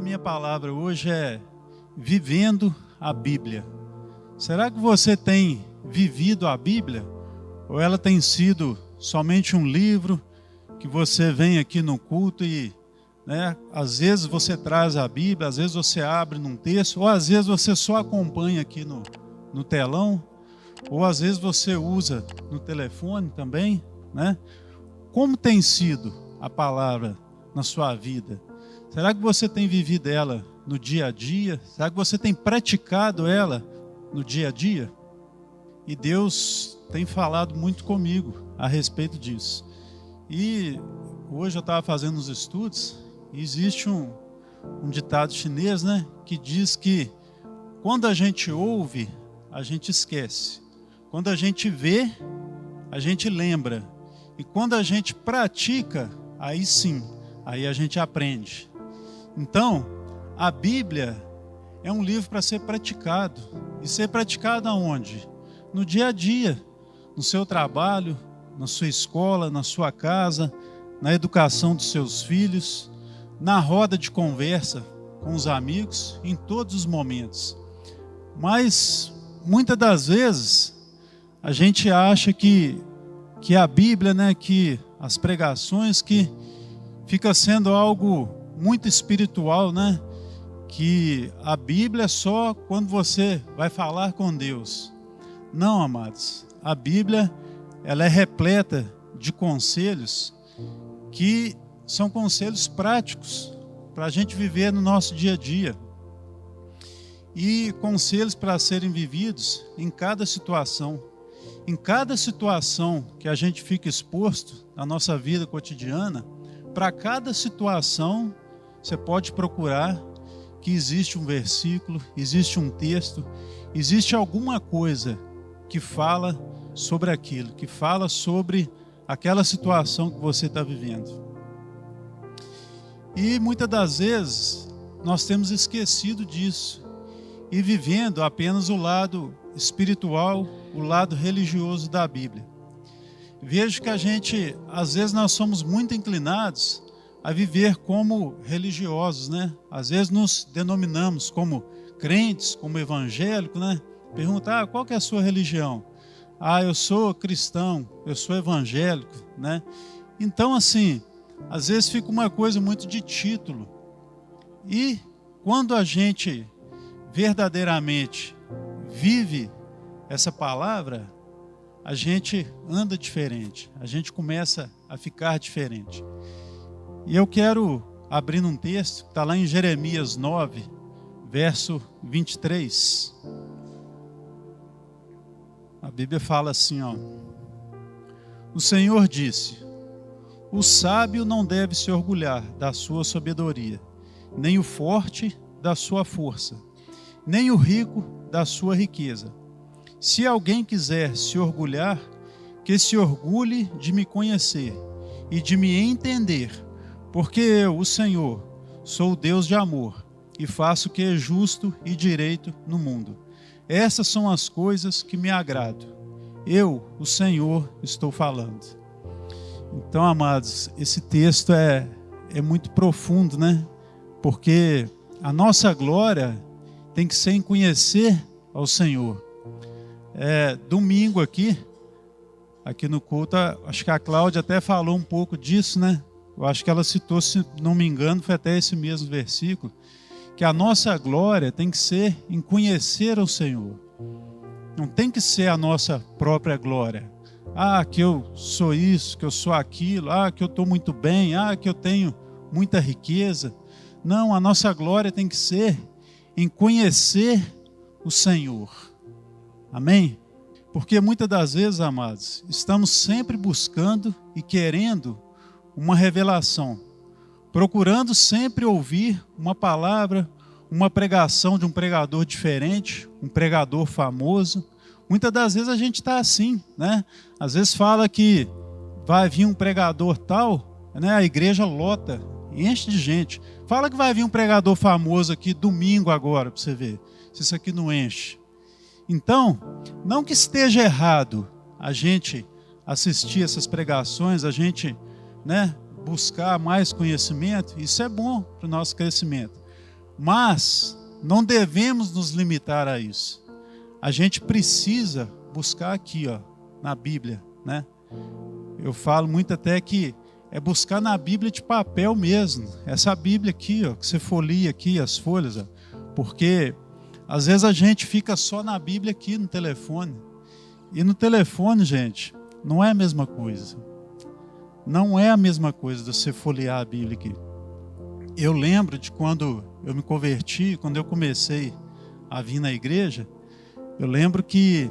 minha palavra hoje é vivendo a Bíblia. Será que você tem vivido a Bíblia? Ou ela tem sido somente um livro que você vem aqui no culto e, às vezes você traz a Bíblia, às vezes você abre num texto, ou às vezes você só acompanha aqui no telão, ou às vezes você usa no telefone também, né? Como tem sido a palavra na sua vida? Será que você tem vivido ela no dia a dia? Será que você tem praticado ela no dia a dia? E Deus tem falado muito comigo a respeito disso. E hoje eu estava fazendo uns estudos e existe um ditado chinês, né, que diz que quando a gente ouve, a gente esquece. Quando a gente vê, a gente lembra. E quando a gente pratica, aí sim, aí a gente aprende. Então, a Bíblia é um livro para ser praticado. E ser praticado aonde? No dia a dia, no seu trabalho, na sua escola, na sua casa, na educação dos seus filhos, na roda de conversa com os amigos, em todos os momentos. Mas, muitas das vezes, a gente acha que a Bíblia, que as pregações, que fica sendo algo muito espiritual, que a Bíblia é só quando você vai falar com Deus. Não, amados, a Bíblia ela é repleta de conselhos que são conselhos práticos para a gente viver no nosso dia a dia. E conselhos para serem vividos em cada situação. Em cada situação que a gente fica exposto na nossa vida cotidiana, para cada situação você pode procurar que existe um versículo, existe um texto, existe alguma coisa que fala sobre aquilo, que fala sobre aquela situação que você está vivendo. E muitas das vezes nós temos esquecido disso e vivendo apenas o lado espiritual, o lado religioso da Bíblia. Vejo que às vezes nós somos muito inclinados a viver como religiosos, Às vezes nos denominamos como crentes, como evangélicos, Pergunta, qual que é a sua religião? Eu sou cristão, eu sou evangélico, Então, assim, às vezes fica uma coisa muito de título. E quando a gente verdadeiramente vive essa palavra, a gente anda diferente, a gente começa a ficar diferente. E eu quero abrir um texto que está lá em Jeremias 9, verso 23. A Bíblia fala assim, O Senhor disse: o sábio não deve se orgulhar da sua sabedoria, nem o forte da sua força, nem o rico da sua riqueza. Se alguém quiser se orgulhar, que se orgulhe de me conhecer e de me entender, porque eu, o Senhor, sou o Deus de amor e faço o que é justo e direito no mundo. Essas são as coisas que me agradam. Eu, o Senhor, estou falando. Então, amados, esse texto é muito profundo, Porque a nossa glória tem que ser em conhecer ao Senhor. Domingo aqui no culto, acho que a Cláudia até falou um pouco disso, Eu acho que ela citou, se não me engano, foi até esse mesmo versículo, que a nossa glória tem que ser em conhecer ao Senhor. Não tem que ser a nossa própria glória. Que eu sou isso, que eu sou aquilo, que eu estou muito bem, que eu tenho muita riqueza. Não, a nossa glória tem que ser em conhecer o Senhor. Amém? Porque muitas das vezes, amados, estamos sempre buscando e querendo uma revelação, procurando sempre ouvir uma palavra, uma pregação de um pregador diferente, um pregador famoso. Muitas das vezes a gente está assim, Às vezes fala que vai vir um pregador tal, A igreja lota, enche de gente. Fala que vai vir um pregador famoso aqui domingo agora, para você ver se isso aqui não enche. Então, não que esteja errado a gente assistir essas pregações, a gente, buscar mais conhecimento, isso é bom para o nosso crescimento. Mas não devemos nos limitar a isso. A gente precisa buscar aqui, ó, na Bíblia, né? Eu falo muito até que é buscar na Bíblia de papel mesmo. Essa Bíblia aqui, ó, que você folheia aqui as folhas, ó, porque às vezes a gente fica só na Bíblia aqui no telefone. E no telefone, gente, não é a mesma coisa. Não é a mesma coisa de você folhear a Bíblia aqui. Eu lembro de quando eu me converti, quando eu comecei a vir na igreja, eu lembro que,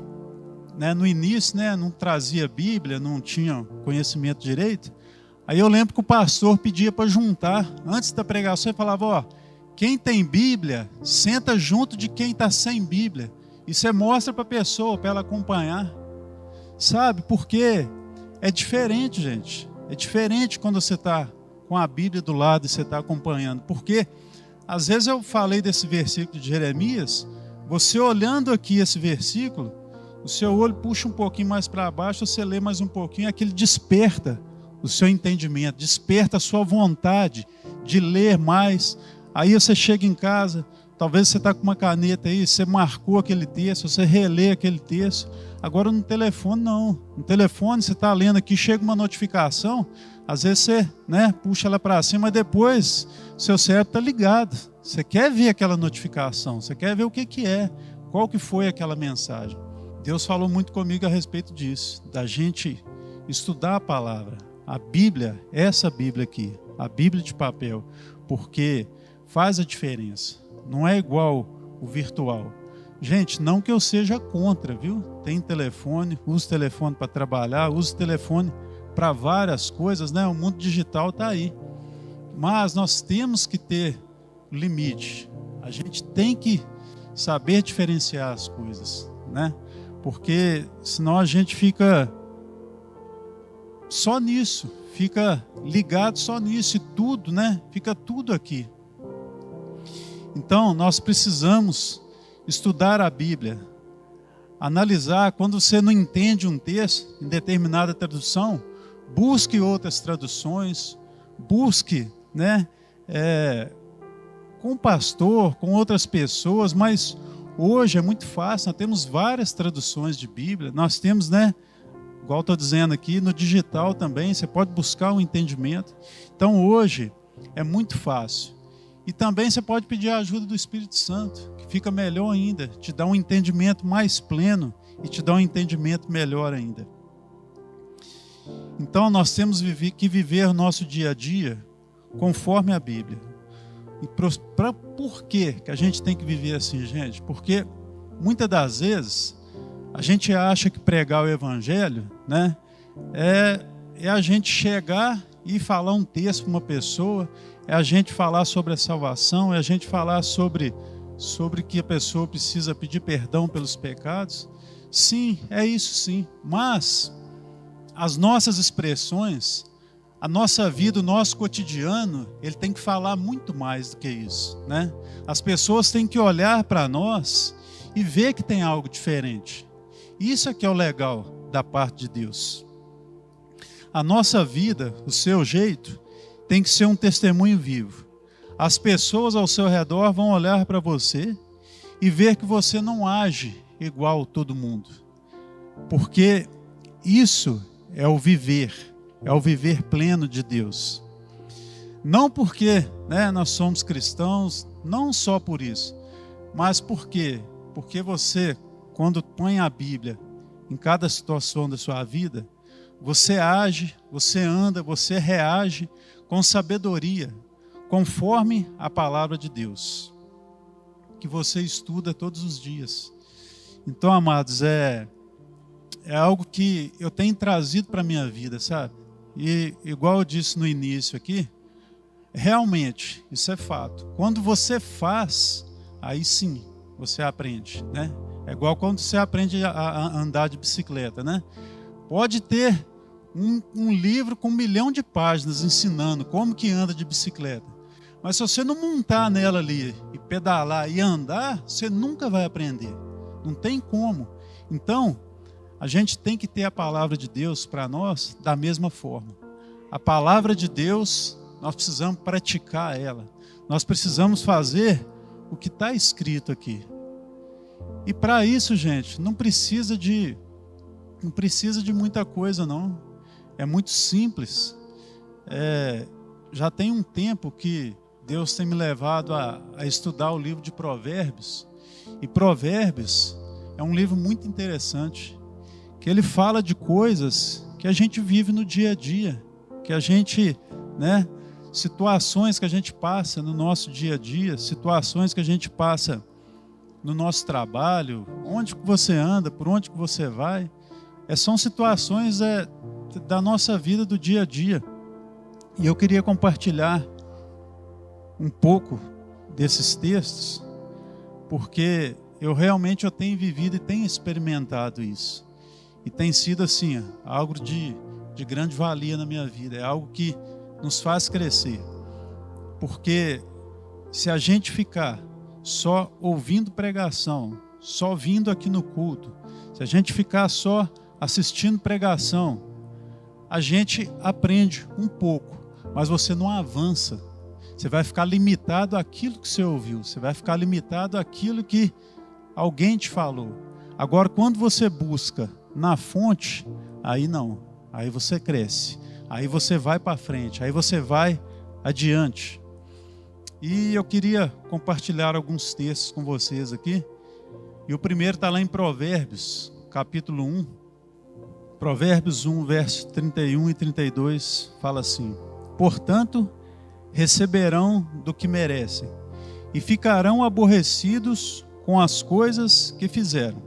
né, no início, né, não trazia Bíblia, não tinha conhecimento direito. Aí eu lembro que o pastor pedia para juntar, antes da pregação, ele falava, ó, quem tem Bíblia, senta junto de quem está sem Bíblia. E você mostra para a pessoa, para ela acompanhar. Sabe, porque é diferente, gente. É diferente quando você está com a Bíblia do lado e você está acompanhando. Porque, às vezes eu falei desse versículo de Jeremias, você olhando aqui esse versículo, o seu olho puxa um pouquinho mais para baixo, você lê mais um pouquinho, aquele desperta o seu entendimento, desperta a sua vontade de ler mais. Aí você chega em casa, talvez você está com uma caneta aí, você marcou aquele texto, você relê aquele texto. Agora no telefone não. No telefone você está lendo aqui, chega uma notificação, às vezes você, né, puxa ela para cima, mas depois seu cérebro está ligado. Você quer ver aquela notificação, você quer ver o que é, qual que foi aquela mensagem. Deus falou muito comigo a respeito disso, da gente estudar a palavra. A Bíblia, essa Bíblia aqui, a Bíblia de papel, porque faz a diferença. Não é igual o virtual. Gente, não que eu seja contra, viu? Tem telefone, uso telefone para trabalhar, uso telefone para várias coisas, né? O mundo digital está aí. Mas nós temos que ter limite. A gente tem que saber diferenciar as coisas, né? Porque senão a gente fica só nisso, fica ligado só nisso e tudo, né? Fica tudo aqui. Então, nós precisamos estudar a Bíblia, analisar. Quando você não entende um texto em determinada tradução, busque outras traduções, busque, né, com o pastor, com outras pessoas, mas hoje é muito fácil, nós temos várias traduções de Bíblia, nós temos, né, igual estou dizendo aqui, no digital também, você pode buscar um entendimento. Então hoje é muito fácil. E também você pode pedir a ajuda do Espírito Santo, que fica melhor ainda, te dá um entendimento mais pleno e te dá um entendimento melhor ainda. Então nós temos que viver o nosso dia a dia conforme a Bíblia. E por que a gente tem que viver assim, gente? Porque muitas das vezes a gente acha que pregar o Evangelho, né, é a gente chegar e falar um texto para uma pessoa, é a gente falar sobre a salvação, é a gente falar sobre que a pessoa precisa pedir perdão pelos pecados. Sim, é isso sim. Mas as nossas expressões, a nossa vida, o nosso cotidiano, ele tem que falar muito mais do que isso, né? As pessoas têm que olhar para nós e ver que tem algo diferente. Isso é que é o legal da parte de Deus. A nossa vida, o seu jeito, tem que ser um testemunho vivo. As pessoas ao seu redor vão olhar para você e ver que você não age igual todo mundo. Porque isso é o viver pleno de Deus. Não porque, né, nós somos cristãos, não só por isso, mas porque você, quando põe a Bíblia em cada situação da sua vida, você age, você anda, você reage com sabedoria, conforme a palavra de Deus, que você estuda todos os dias. Então, amados, é algo que eu tenho trazido para a minha vida, sabe? E igual eu disse no início aqui, realmente, isso é fato. Quando você faz, aí sim, você aprende, né? É igual quando você aprende a andar de bicicleta, né? Pode ter um livro com 1 milhão de páginas ensinando como que anda de bicicleta. Mas se você não montar nela ali e pedalar e andar, você nunca vai aprender. Não tem como. Então, a gente tem que ter a palavra de Deus para nós da mesma forma. A palavra de Deus, nós precisamos praticar ela. Nós precisamos fazer o que está escrito aqui. E para isso, gente, não precisa de muita coisa, não. É muito simples. Já tem um tempo que Deus tem me levado a estudar o livro de Provérbios. E Provérbios é um livro muito interessante, que ele fala de coisas que a gente vive no dia a dia, que a gente, situações que a gente passa no nosso dia a dia, situações que a gente passa no nosso trabalho, onde que você anda, por onde que você vai, são situações da nossa vida do dia a dia. E eu queria compartilhar um pouco desses textos, porque eu tenho vivido e tenho experimentado isso. E tem sido assim, algo de grande valia na minha vida. É algo que nos faz crescer. Porque se a gente ficar só ouvindo pregação, só vindo aqui no culto, se a gente ficar só assistindo pregação, a gente aprende um pouco, mas você não avança. Você vai ficar limitado àquilo que você ouviu, você vai ficar limitado àquilo que alguém te falou. Agora, quando você busca na fonte, aí não, aí você cresce, aí você vai para frente, aí você vai adiante. E eu queria compartilhar alguns textos com vocês aqui. E o primeiro está lá em Provérbios, capítulo 1. Provérbios 1, versos 31 e 32, fala assim: portanto, receberão do que merecem, e ficarão aborrecidos com as coisas que fizeram.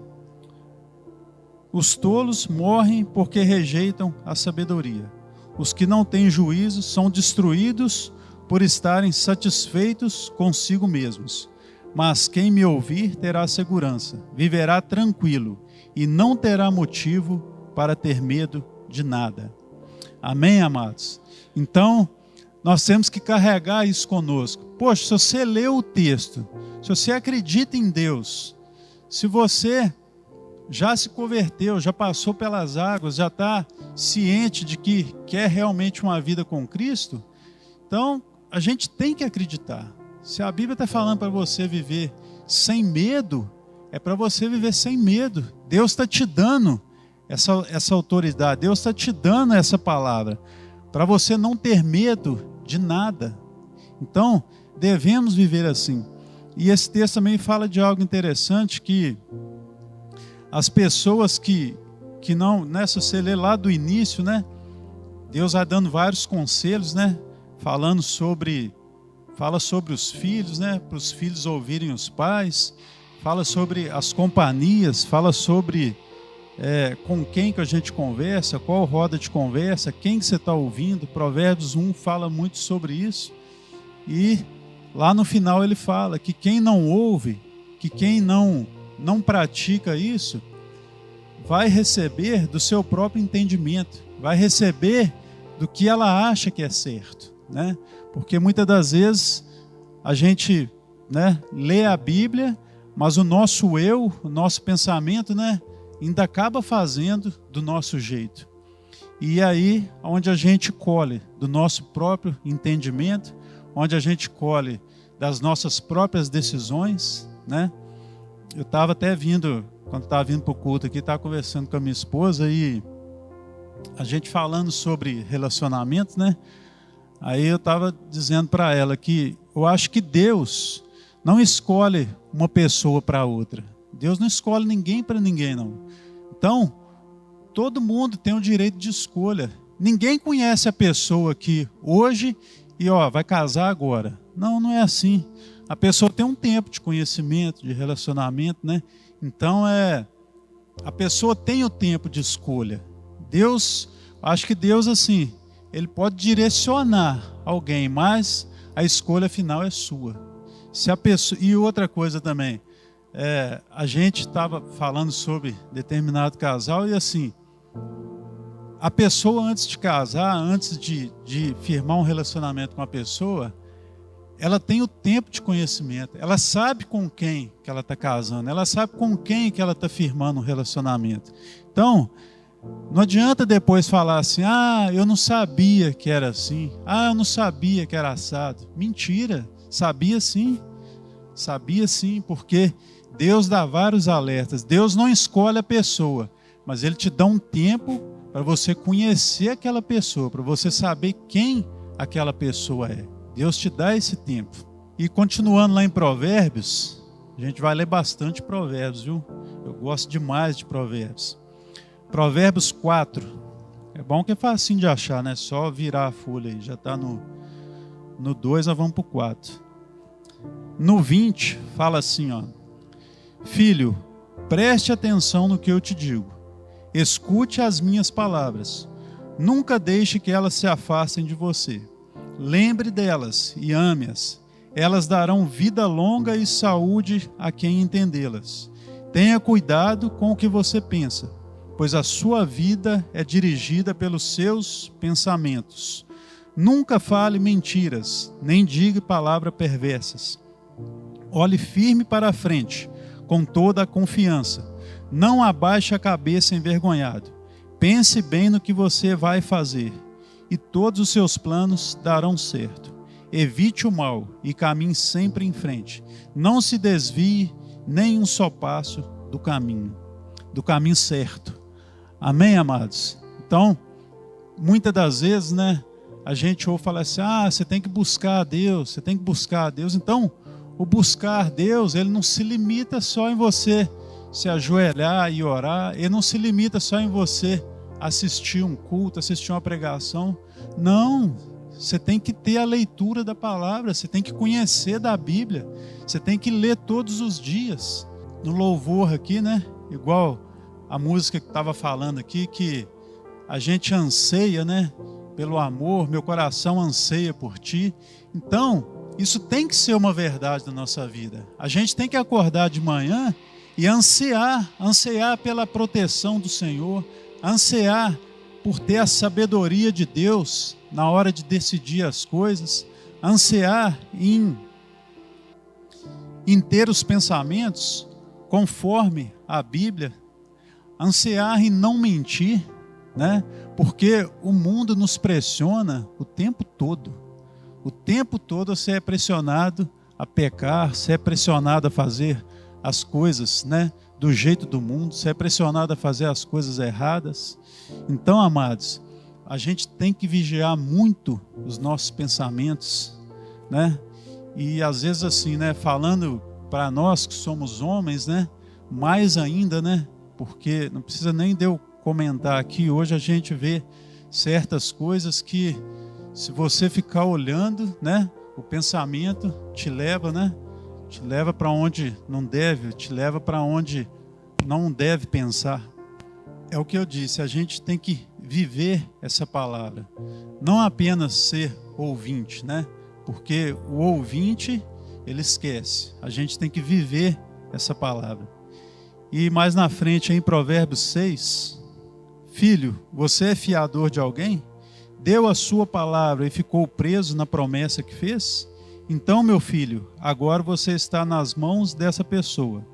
Os tolos morrem porque rejeitam a sabedoria. Os que não têm juízo são destruídos por estarem satisfeitos consigo mesmos. Mas quem me ouvir terá segurança, viverá tranquilo e não terá motivo para ter medo de nada. Amém, amados? Então, nós temos que carregar isso conosco. Poxa, se você leu o texto, se você acredita em Deus, se você já se converteu, já passou pelas águas, já está ciente de que quer realmente uma vida com Cristo, então a gente tem que acreditar. Se a Bíblia está falando para você viver sem medo, é para você viver sem medo. Deus está te dando essa autoridade, Deus está te dando essa palavra, para você não ter medo de nada. Então, devemos viver assim. E esse texto também fala de algo interessante, que as pessoas que não, se você ler lá do início, Deus vai dando vários conselhos, fala sobre os filhos, para os filhos ouvirem os pais, fala sobre as companhias, fala sobre com quem que a gente conversa, qual roda de conversa, quem que você está ouvindo. Provérbios 1 fala muito sobre isso. E lá no final ele fala que quem não ouve, que quem não pratica isso, vai receber do seu próprio entendimento, vai receber do que ela acha que é certo, Porque muitas das vezes a gente, lê a Bíblia, mas o nosso eu, o nosso pensamento, ainda acaba fazendo do nosso jeito. E aí, onde a gente colhe do nosso próprio entendimento, onde a gente colhe das nossas próprias decisões, Eu estava até quando estava vindo para o culto aqui, estava conversando com a minha esposa e a gente falando sobre relacionamentos, Aí eu estava dizendo para ela que eu acho que Deus não escolhe uma pessoa para outra. Deus não escolhe ninguém para ninguém, não. Então, todo mundo tem o direito de escolha. Ninguém conhece a pessoa aqui hoje e vai casar agora. Não é assim. A pessoa tem um tempo de conhecimento, de relacionamento, Então, a pessoa tem o tempo de escolha. Acho que Deus, assim, Ele pode direcionar alguém, mas a escolha final é sua. E outra coisa também, a gente estava falando sobre determinado casal e assim, a pessoa antes de casar, antes de firmar um relacionamento com a pessoa, ela tem o tempo de conhecimento, ela sabe com quem que ela está casando, ela sabe com quem que ela está firmando um relacionamento. Então, não adianta depois falar assim, eu não sabia que era assim, eu não sabia que era assado. Mentira, sabia sim. Sabia sim, porque Deus dá vários alertas. Deus não escolhe a pessoa, mas Ele te dá um tempo para você conhecer aquela pessoa, para você saber quem aquela pessoa é. Deus te dá esse tempo. E continuando lá em Provérbios, a gente vai ler bastante Provérbios, viu? Eu gosto demais de Provérbios. Provérbios 4. É bom que é facinho de achar, né? Só virar a folha aí. Já está no 2, nós vamos para o 4. No 20, fala assim, ó. Filho, preste atenção no que eu te digo. Escute as minhas palavras. Nunca deixe que elas se afastem de você. Lembre delas e ame-as. Elas darão vida longa e saúde a quem entendê-las. Tenha cuidado com o que você pensa, pois a sua vida é dirigida pelos seus pensamentos. Nunca fale mentiras, nem diga palavras perversas. Olhe firme para a frente, com toda a confiança. Não abaixe a cabeça envergonhado. Pense bem no que você vai fazer, e todos os seus planos darão certo. Evite o mal e caminhe sempre em frente. Não se desvie nem um só passo do caminho certo. Amém, amados? Então, muitas das vezes, né, a gente ouve falar assim, você tem que buscar a Deus, você tem que buscar a Deus. Então, o buscar a Deus, ele não se limita só em você se ajoelhar e orar, ele não se limita só em você assistir um culto, assistir uma pregação. Não, você tem que ter a leitura da palavra, você tem que conhecer da Bíblia, você tem que ler todos os dias. No louvor aqui, né, igual a música que estava falando aqui, que a gente anseia, né, pelo amor, meu coração anseia por ti. Então, isso tem que ser uma verdade da nossa vida. A gente tem que acordar de manhã e ansiar pela proteção do Senhor, ansiar por ter a sabedoria de Deus na hora de decidir as coisas, ansiar em ter os pensamentos conforme a Bíblia, ansiar em não mentir, né? Porque o mundo nos pressiona o tempo todo. O tempo todo você é pressionado a pecar, você é pressionado a fazer as coisas, né, do jeito do mundo, você é pressionado a fazer as coisas erradas. Então, amados, a gente tem que vigiar muito os nossos pensamentos, né? E às vezes assim, né, falando para nós que somos homens, né, mais ainda, né, porque não precisa nem de eu comentar aqui, hoje a gente vê certas coisas que, se você ficar olhando, né, o pensamento te leva, né, te leva para onde não deve, te leva para onde não deve pensar. É o que eu disse, a gente tem que viver essa palavra, não apenas ser ouvinte, né, porque o ouvinte, ele esquece, a gente tem que viver essa palavra. E mais na frente, em Provérbios 6, filho, você é fiador de alguém? Deu a sua palavra e ficou preso na promessa que fez? Então, meu filho, agora você está nas mãos dessa pessoa.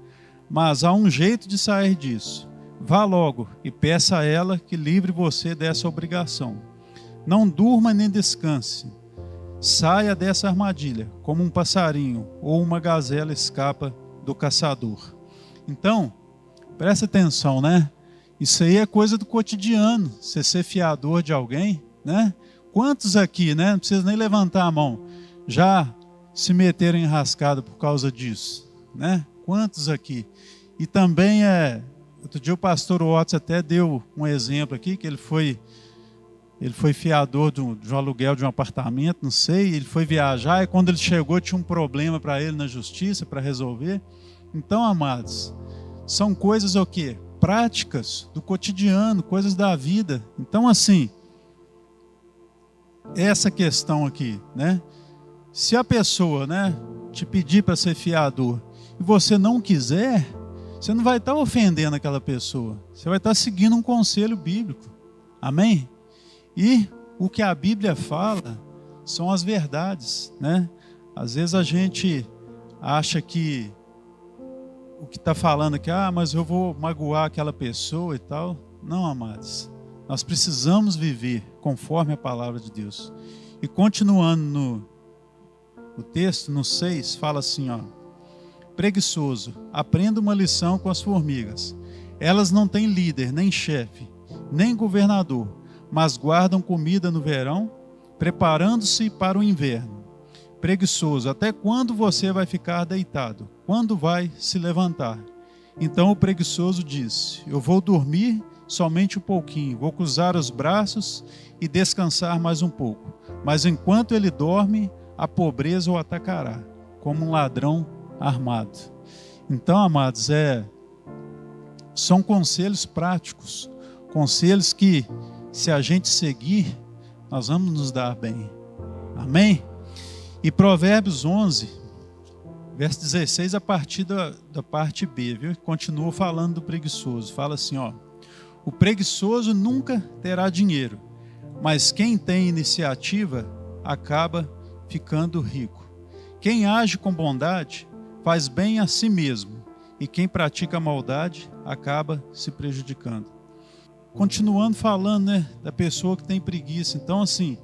Mas há um jeito de sair disso. Vá logo e peça a ela que livre você dessa obrigação. Não durma nem descanse. Saia dessa armadilha, como um passarinho ou uma gazela escapa do caçador. Então, presta atenção, né? Isso aí é coisa do cotidiano, você ser fiador de alguém, né? Quantos aqui, né? Não precisa nem levantar a mão, já se meteram em enrascada por causa disso, né? Quantos aqui? E também outro dia o pastor Watts até deu um exemplo aqui, que ele foi fiador de um aluguel de um apartamento, não sei, ele foi viajar e quando ele chegou tinha um problema para ele na justiça, para resolver. Então, amados, são coisas o quê? Práticas do cotidiano, coisas da vida. Então, assim, essa questão aqui, né? Se a pessoa, né, te pedir para ser fiador e você não quiser, você não vai estar ofendendo aquela pessoa, você vai estar seguindo um conselho bíblico. Amém? E o que a Bíblia fala são as verdades, né? Às vezes a gente acha que o que está falando aqui, mas eu vou magoar aquela pessoa e tal. Não, amados, nós precisamos viver conforme a palavra de Deus. E continuando no texto, no 6, fala assim, ó: preguiçoso, aprenda uma lição com as formigas. Elas não têm líder, nem chefe, nem governador, mas guardam comida no verão, preparando-se para o inverno. Preguiçoso, até quando você vai ficar deitado? Quando vai se levantar? Então o preguiçoso disse: eu vou dormir somente um pouquinho, vou cruzar os braços e descansar mais um pouco. Mas enquanto ele dorme, a pobreza o atacará, como um ladrão armado. Então, amados, são conselhos práticos, conselhos que, se a gente seguir, nós vamos nos dar bem. Amém? E Provérbios 11, verso 16, a partir da parte B, viu? Continua falando do preguiçoso. Fala assim, ó: o preguiçoso nunca terá dinheiro, mas quem tem iniciativa acaba ficando rico. Quem age com bondade faz bem a si mesmo, e quem pratica maldade acaba se prejudicando. Continuando falando, né, da pessoa que tem preguiça. Então, assim,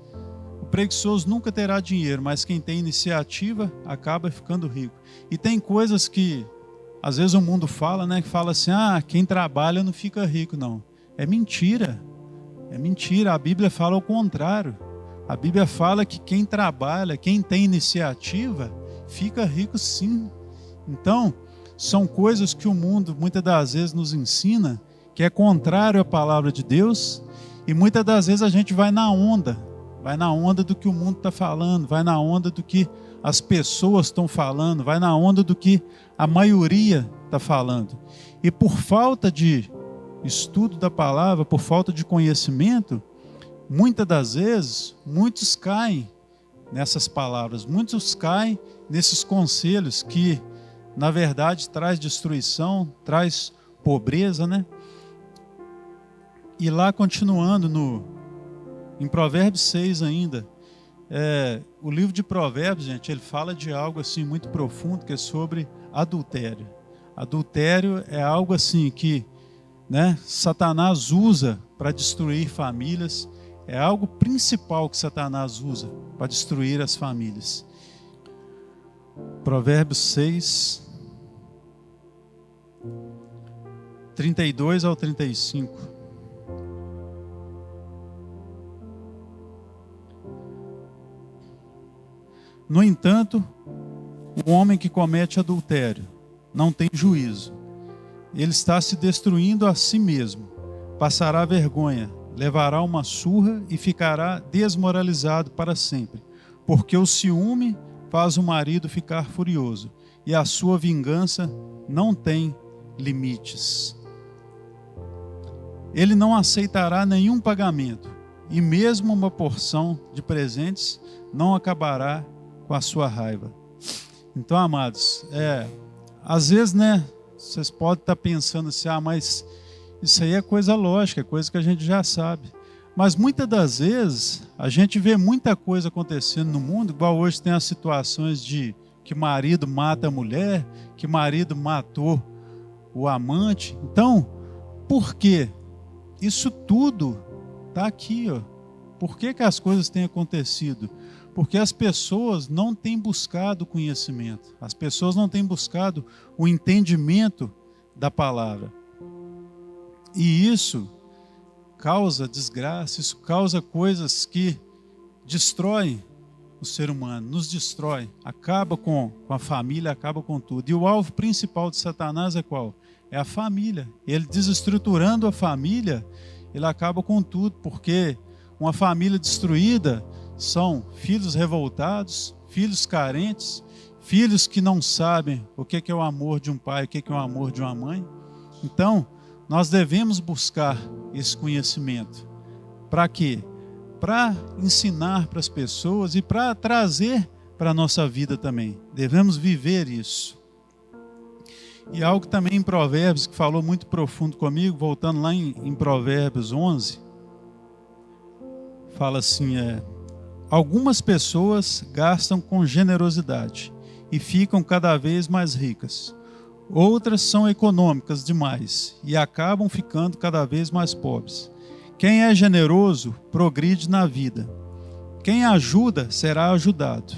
o preguiçoso nunca terá dinheiro, mas quem tem iniciativa acaba ficando rico. E tem coisas que, às vezes o mundo fala, né, que fala assim: quem trabalha não fica rico, não. É mentira. É mentira. A Bíblia fala o contrário. A Bíblia fala que quem trabalha, quem tem iniciativa, fica rico sim. Então, são coisas que o mundo muitas das vezes nos ensina, que é contrário à palavra de Deus, e muitas das vezes a gente vai na onda do que o mundo está falando, vai na onda do que as pessoas estão falando, vai na onda do que a maioria está falando. E por falta de estudo da palavra, por falta de conhecimento, muitas das vezes, muitos caem nessas palavras, muitos caem nesses conselhos que, na verdade, traz destruição, traz pobreza, né? E lá, continuando em Provérbios 6 ainda, o livro de Provérbios, gente, ele fala de algo assim muito profundo, que é sobre adultério. Adultério é algo assim que, né, Satanás usa para destruir famílias, é algo principal que Satanás usa para destruir as famílias. Provérbios 6, 32 ao 35. No entanto, o homem que comete adultério não tem juízo. Ele está se destruindo a si mesmo. Passará vergonha, levará uma surra e ficará desmoralizado para sempre. Porque o ciúme faz o marido ficar furioso, e a sua vingança não tem limites. Ele não aceitará nenhum pagamento, e mesmo uma porção de presentes não acabará com a sua raiva. Então, amados, às vezes, né, vocês podem estar pensando assim: mas isso aí é coisa lógica, é coisa que a gente já sabe. Mas muitas das vezes a gente vê muita coisa acontecendo no mundo, igual hoje tem as situações de que marido mata a mulher, que marido matou o amante. Então, por quê? Isso tudo está aqui, ó. Por que as coisas têm acontecido? Porque as pessoas não têm buscado o conhecimento, as pessoas não têm buscado o entendimento da palavra. E isso causa desgraça, isso causa coisas que destroem o ser humano, nos destrói, acaba com a família, acaba com tudo. E o alvo principal de Satanás é qual? É a família. Ele desestruturando a família, ele acaba com tudo, porque uma família destruída são filhos revoltados, filhos carentes, filhos que não sabem o que é o amor de um pai, o que é o amor de uma mãe. Então, nós devemos buscar esse conhecimento. Para quê? Para ensinar para as pessoas e para trazer para a nossa vida também. Devemos viver isso. E algo também em Provérbios que falou muito profundo comigo, voltando lá em Provérbios 11, fala assim: algumas pessoas gastam com generosidade e ficam cada vez mais ricas. Outras são econômicas demais e acabam ficando cada vez mais pobres. Quem é generoso progride na vida. Quem ajuda será ajudado.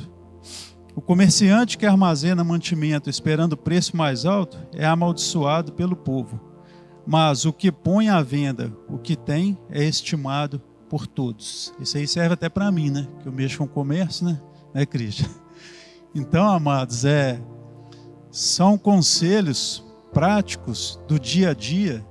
O comerciante que armazena mantimento esperando o preço mais alto é amaldiçoado pelo povo. Mas o que põe à venda o que tem é estimado por todos. Isso aí serve até para mim, né? Que eu mexo com comércio, né, Cristian? Então, amados, são conselhos práticos do dia a dia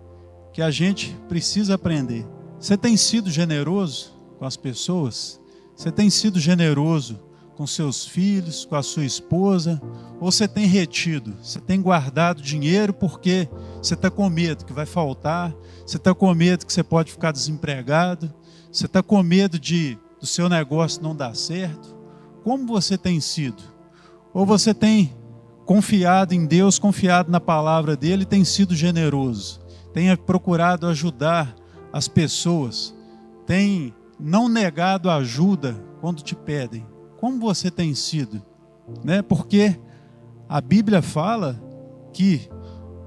que a gente precisa aprender. Você tem sido generoso com as pessoas? Você tem sido generoso com seus filhos, com a sua esposa? Ou você tem retido? Você tem guardado dinheiro porque você está com medo que vai faltar? Você está com medo que você pode ficar desempregado? Você está com medo do seu negócio não dar certo? Como você tem sido? Ou você tem confiado em Deus, confiado na palavra dele, tem sido generoso, tem procurado ajudar as pessoas, tem não negado ajuda quando te pedem? Como você tem sido? Né? Porque a Bíblia fala que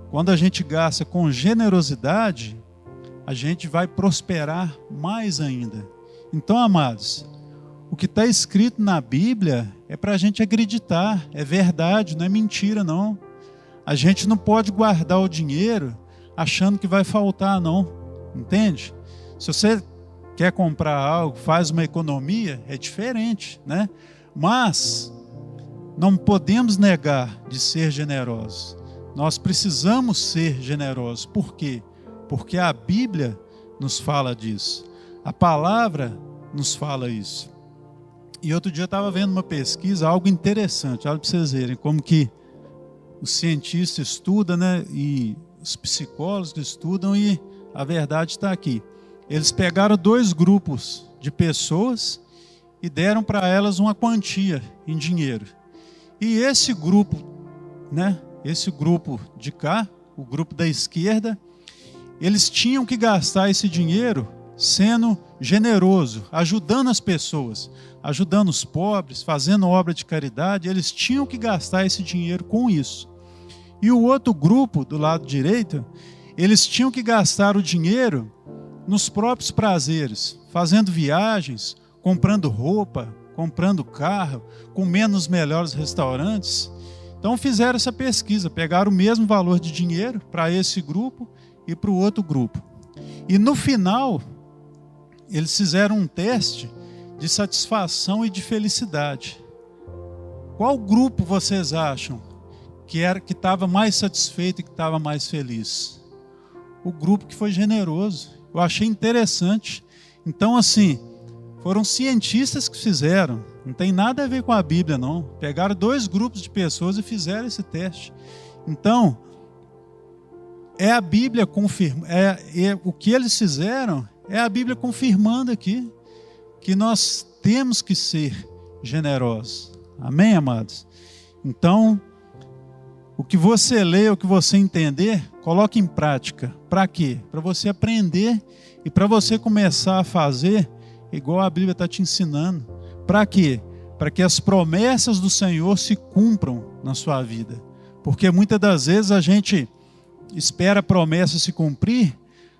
quando a gente gasta com generosidade, a gente vai prosperar mais ainda. Então, amados, o que está escrito na Bíblia é para a gente acreditar, é verdade, não é mentira não. A gente não pode guardar o dinheiro achando que vai faltar não, entende? Se você quer comprar algo, faz uma economia, é diferente, né? Mas não podemos negar de ser generosos. Nós precisamos ser generosos. Por quê? Porque a Bíblia nos fala disso. A palavra nos fala isso. E outro dia eu estava vendo uma pesquisa, algo interessante, olha para vocês verem como que os cientistas estudam, né? E os psicólogos estudam, e a verdade está aqui. Eles pegaram 2 grupos de pessoas e deram para elas uma quantia em dinheiro. E esse grupo, né? Esse grupo de cá, o grupo da esquerda, eles tinham que gastar esse dinheiro sendo generoso, ajudando as pessoas, ajudando os pobres, fazendo obra de caridade. Eles tinham que gastar esse dinheiro com isso. E o outro grupo, do lado direito, eles tinham que gastar o dinheiro nos próprios prazeres, fazendo viagens, comprando roupa, comprando carro, comendo nos melhores restaurantes. Então fizeram essa pesquisa, pegaram o mesmo valor de dinheiro para esse grupo e para o outro grupo. E no final, eles fizeram um teste de satisfação e de felicidade. Qual grupo vocês acham que estava mais satisfeito e que estava mais feliz? O grupo que foi generoso. Eu achei interessante. Então, assim, foram cientistas que fizeram. Não tem nada a ver com a Bíblia, não. Pegaram 2 grupos de pessoas e fizeram esse teste. Então, é a Bíblia confirmando. O que eles fizeram é a Bíblia confirmando aqui que nós temos que ser generosos. Amém, amados? Então, o que você lê, o que você entender, coloque em prática. Para quê? Para você aprender e para você começar a fazer igual a Bíblia está te ensinando. Para quê? Para que as promessas do Senhor se cumpram na sua vida. Porque muitas das vezes a gente espera a promessa se cumprir,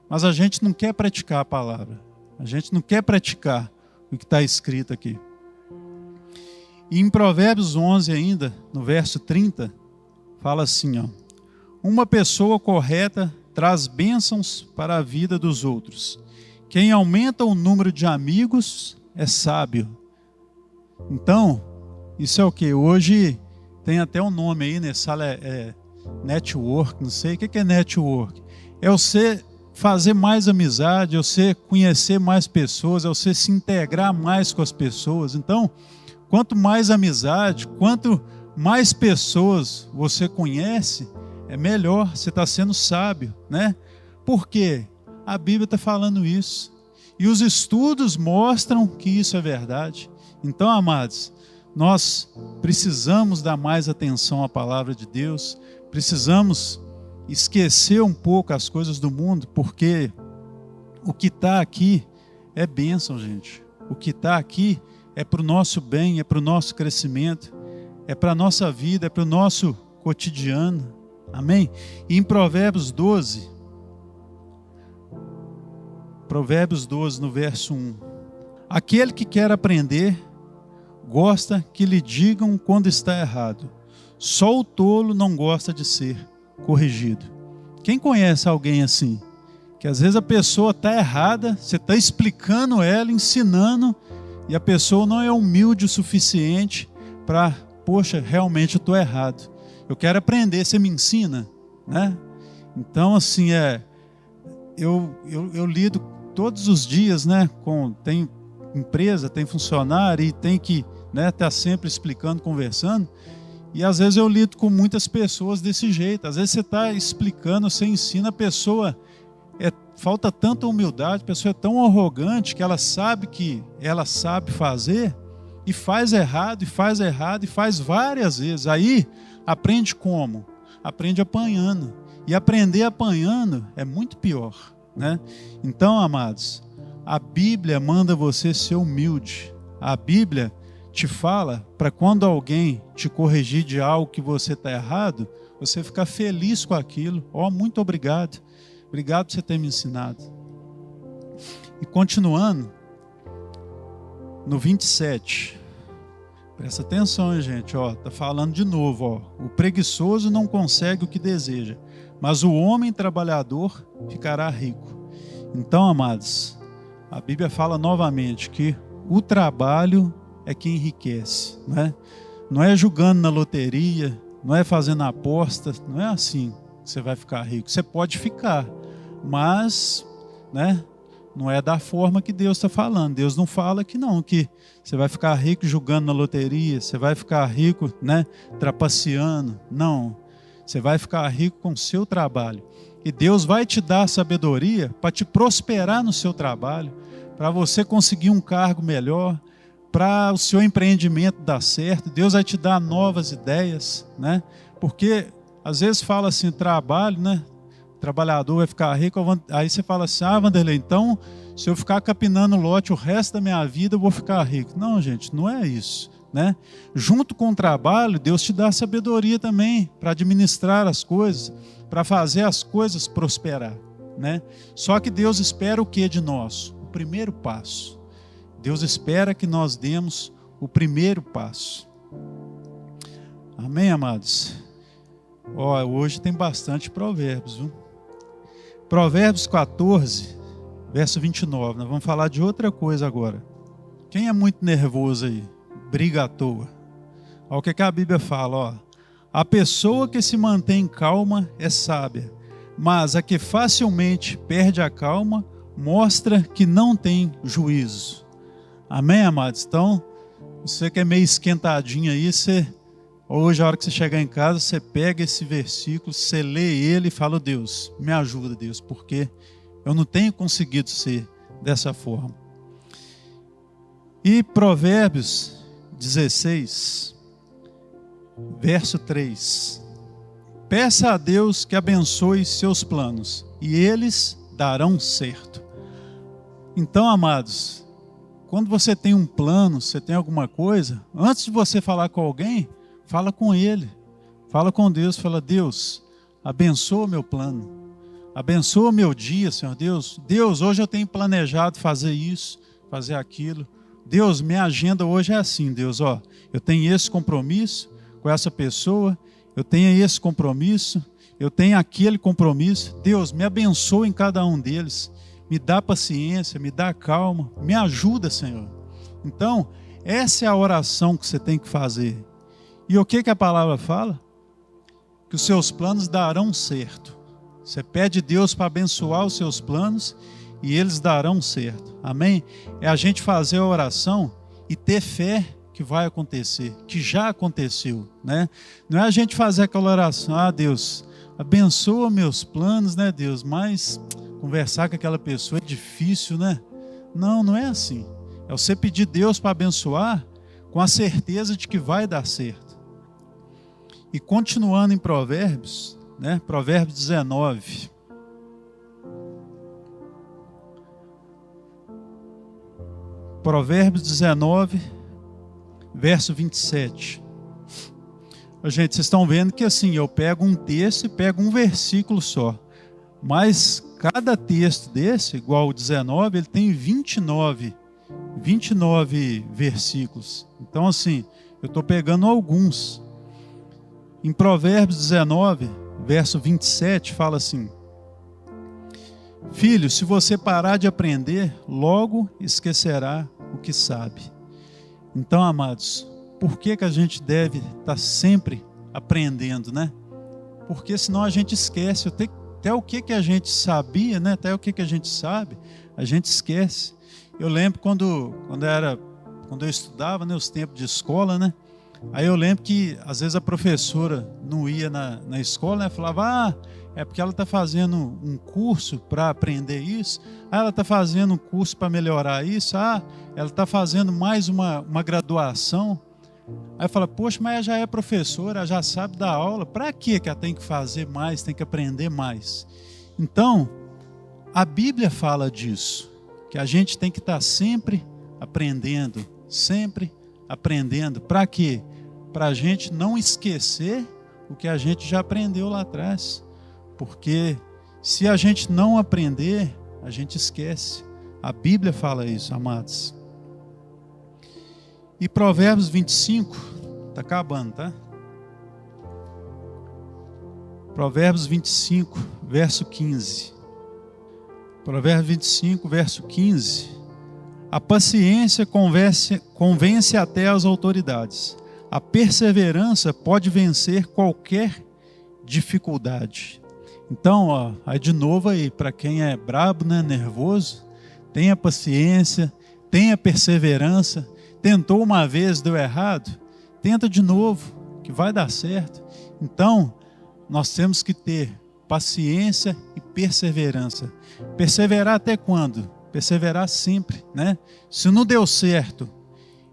mas a gente não quer praticar a palavra. A gente não quer praticar o que está escrito aqui. E em Provérbios 11 ainda, no verso 30, fala assim, ó: uma pessoa correta traz bênçãos para a vida dos outros. Quem aumenta o número de amigos é sábio. Então, isso é o que? Hoje tem até um nome aí, né? Network, não sei. O que é network? É você fazer mais amizade, é você conhecer mais pessoas, é você se integrar mais com as pessoas. Então, quanto mais amizade, quanto mais pessoas você conhece, é melhor, você está sendo sábio, né? Por quê? A Bíblia está falando isso. E os estudos mostram que isso é verdade. Então, amados, nós precisamos dar mais atenção à palavra de Deus, precisamos esquecer um pouco as coisas do mundo, porque o que está aqui é bênção, gente. O que está aqui é para o nosso bem, é para o nosso crescimento, é para a nossa vida, é para o nosso cotidiano. Amém? E em Provérbios 12, no verso 1: aquele que quer aprender, gosta que lhe digam quando está errado. Só o tolo não gosta de ser corrigido. Quem conhece alguém assim? Que às vezes a pessoa está errada, você está explicando ela, ensinando, e a pessoa não é humilde o suficiente para, poxa, realmente eu estou errado. Eu quero aprender, você me ensina, né? Então, assim, eu lido todos os dias, né? Tem empresa, tem funcionário e tem que, né, estar sempre explicando, conversando. E às vezes eu lido com muitas pessoas desse jeito. Às vezes você está explicando, você ensina a pessoa, falta tanta humildade, a pessoa é tão arrogante que ela sabe que ela sabe fazer e faz errado, e faz errado, e faz várias vezes. Aí aprende como? Aprende apanhando. E aprender apanhando é muito pior, né? Então, amados, a Bíblia manda você ser humilde. A Bíblia te fala para quando alguém te corrigir de algo que você está errado, você ficar feliz com aquilo. Muito obrigado. Obrigado por você ter me ensinado. E continuando, no 27. Presta atenção, hein, gente. Está falando de novo. O preguiçoso não consegue o que deseja, mas o homem trabalhador ficará rico. Então, amados, a Bíblia fala novamente que o trabalho é que enriquece, né? Não é jogando na loteria, não é fazendo aposta, não é assim que você vai ficar rico. Você pode ficar, mas, né, não é da forma que Deus está falando. Deus não fala que não, que você vai ficar rico jogando na loteria, você vai ficar rico, né, trapaceando. Não, você vai ficar rico com o seu trabalho. E Deus vai te dar sabedoria para te prosperar no seu trabalho, para você conseguir um cargo melhor, para o seu empreendimento dar certo. Deus vai te dar novas ideias, né? Porque às vezes fala assim, trabalho, né? Trabalhador vai ficar rico. Aí você fala assim, Vanderlei, então se eu ficar capinando lote o resto da minha vida, eu vou ficar rico. Não, gente, não é isso, né? Junto com o trabalho, Deus te dá sabedoria também para administrar as coisas, para fazer as coisas prosperar, né? Só que Deus espera o que de nós? O primeiro passo. Deus espera que nós demos o primeiro passo. Amém, amados? Hoje tem bastante provérbios, viu? Provérbios 14, verso 29. Nós vamos falar de outra coisa agora. Quem é muito nervoso aí? Briga à toa. Olha o que a Bíblia fala. A pessoa que se mantém calma é sábia, mas a que facilmente perde a calma mostra que não tem juízo. Amém, amados? Então, você que é meio esquentadinho aí, hoje, a hora que você chegar em casa, você pega esse versículo, você lê ele e fala, Deus, me ajuda, Deus, porque eu não tenho conseguido ser dessa forma. E Provérbios 16, verso 3. Peça a Deus que abençoe seus planos, e eles darão certo. Então, amados, quando você tem um plano, você tem alguma coisa, antes de você falar com alguém, fala com ele, fala com Deus, fala, Deus, abençoa meu plano, abençoa meu dia, Senhor Deus. Deus, hoje eu tenho planejado fazer isso, fazer aquilo. Deus, minha agenda hoje é assim, Deus, eu tenho esse compromisso com essa pessoa, eu tenho esse compromisso, eu tenho aquele compromisso. Deus, me abençoa em cada um deles, me dá paciência, me dá calma, me ajuda, Senhor. Então, essa é a oração que você tem que fazer. E o que a palavra fala? Que os seus planos darão certo. Você pede a Deus para abençoar os seus planos e eles darão certo. Amém? É a gente fazer a oração e ter fé que vai acontecer, que já aconteceu, né? Não é a gente fazer aquela oração, Deus, abençoa meus planos, né, Deus? Mas conversar com aquela pessoa é difícil, né? Não, não é assim. É você pedir a Deus para abençoar com a certeza de que vai dar certo. E continuando em Provérbios, né? Provérbios 19. Provérbios 19, verso 27. Gente, vocês estão vendo que assim, eu pego um texto e pego um versículo só. Mas cada texto desse, igual o 19, ele tem 29 versículos. Então, assim, eu estou pegando alguns. Em Provérbios 19, verso 27, fala assim: filho, se você parar de aprender, logo esquecerá o que sabe. Então, amados, por que a gente deve estar sempre aprendendo, né? Porque senão a gente esquece até o que a gente sabia, né? Até o que a gente sabe, a gente esquece. Eu lembro quando eu estudava, né, os tempos de escola, né? Aí eu lembro que às vezes a professora não ia na escola, né? Falava, é porque ela está fazendo um curso para aprender isso, ela está fazendo um curso para melhorar isso, ela está fazendo mais uma graduação. Aí fala, poxa, mas ela já é professora, ela já sabe dar aula, para que ela tem que fazer mais, tem que aprender mais? Então, a Bíblia fala disso, que a gente tem que estar sempre aprendendo, para quê? Para a gente não esquecer o que a gente já aprendeu lá atrás, porque se a gente não aprender, a gente esquece. A Bíblia fala isso, amados. E Provérbios 25, está acabando, tá? Provérbios 25, verso 15. Provérbios 25, verso 15. A paciência convence até as autoridades. A perseverança pode vencer qualquer dificuldade. Então, aí de novo aí, para quem é brabo, né, nervoso, tenha paciência, tenha perseverança. Tentou uma vez, deu errado, tenta de novo, que vai dar certo. Então, nós temos que ter paciência e perseverança. Perseverar até quando? Perseverar sempre, né? Se não deu certo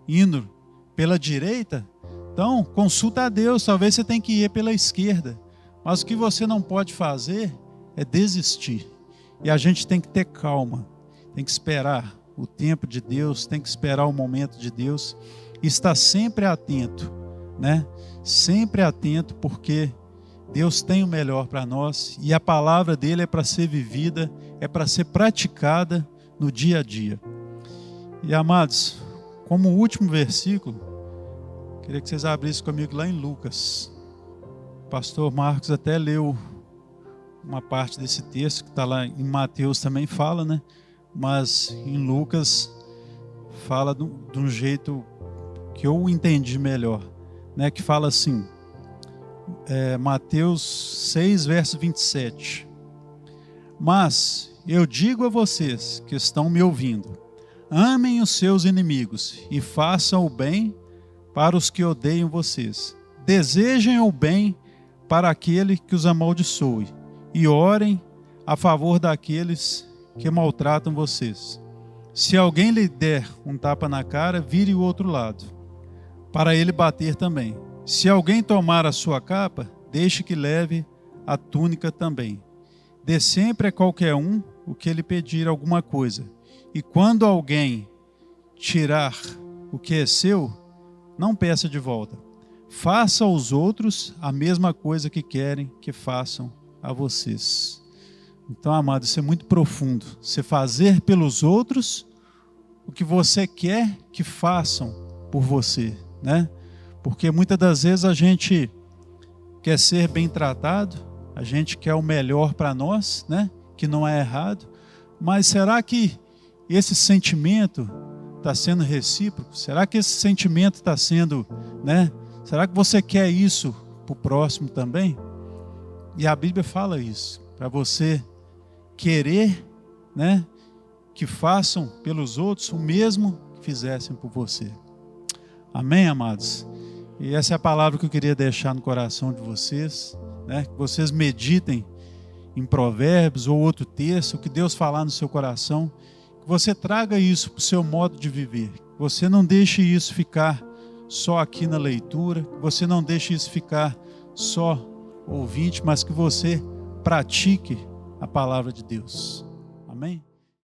indo pela direita, então consulta a Deus, talvez você tenha que ir pela esquerda. Mas o que você não pode fazer é desistir. E a gente tem que ter calma, tem que esperar o tempo de Deus, tem que esperar o momento de Deus, e estar sempre atento, né? Sempre atento, porque Deus tem o melhor para nós, e a palavra dele é para ser vivida, é para ser praticada no dia a dia. E amados, como último versículo, queria que vocês abrissem comigo lá em Lucas. O pastor Marcos até leu uma parte desse texto, que está lá em Mateus também fala, né? Mas em Lucas fala de um jeito que eu entendi melhor, né? Que fala assim, Mateus 6, verso 27. Mas eu digo a vocês que estão me ouvindo, amem os seus inimigos e façam o bem para os que odeiam vocês. Desejem o bem para aquele que os amaldiçoe e orem a favor daqueles que maltratam vocês. Se alguém lhe der um tapa na cara, vire o outro lado, para ele bater também. Se alguém tomar a sua capa, deixe que leve a túnica também. Dê sempre a qualquer um o que ele pedir alguma coisa. E quando alguém tirar o que é seu, não peça de volta. Faça aos outros a mesma coisa que querem que façam a vocês. Então, amado, isso é muito profundo. Você fazer pelos outros o que você quer que façam por você, né? Porque muitas das vezes a gente quer ser bem tratado, a gente quer o melhor para nós, né? Que não é errado. Mas será que esse sentimento está sendo recíproco? Será que esse sentimento está sendo, né? Será que você quer isso para o próximo também? E a Bíblia fala isso, para você querer, né, que façam pelos outros o mesmo que fizessem por você. Amém, amados? E essa é a palavra que eu queria deixar no coração de vocês, né? Que vocês meditem em Provérbios ou outro texto, o que Deus falar no seu coração, que você traga isso para o seu modo de viver. Que você não deixe isso ficar só aqui na leitura, que você não deixe isso ficar só ouvinte, mas que você pratique a palavra de Deus. Amém?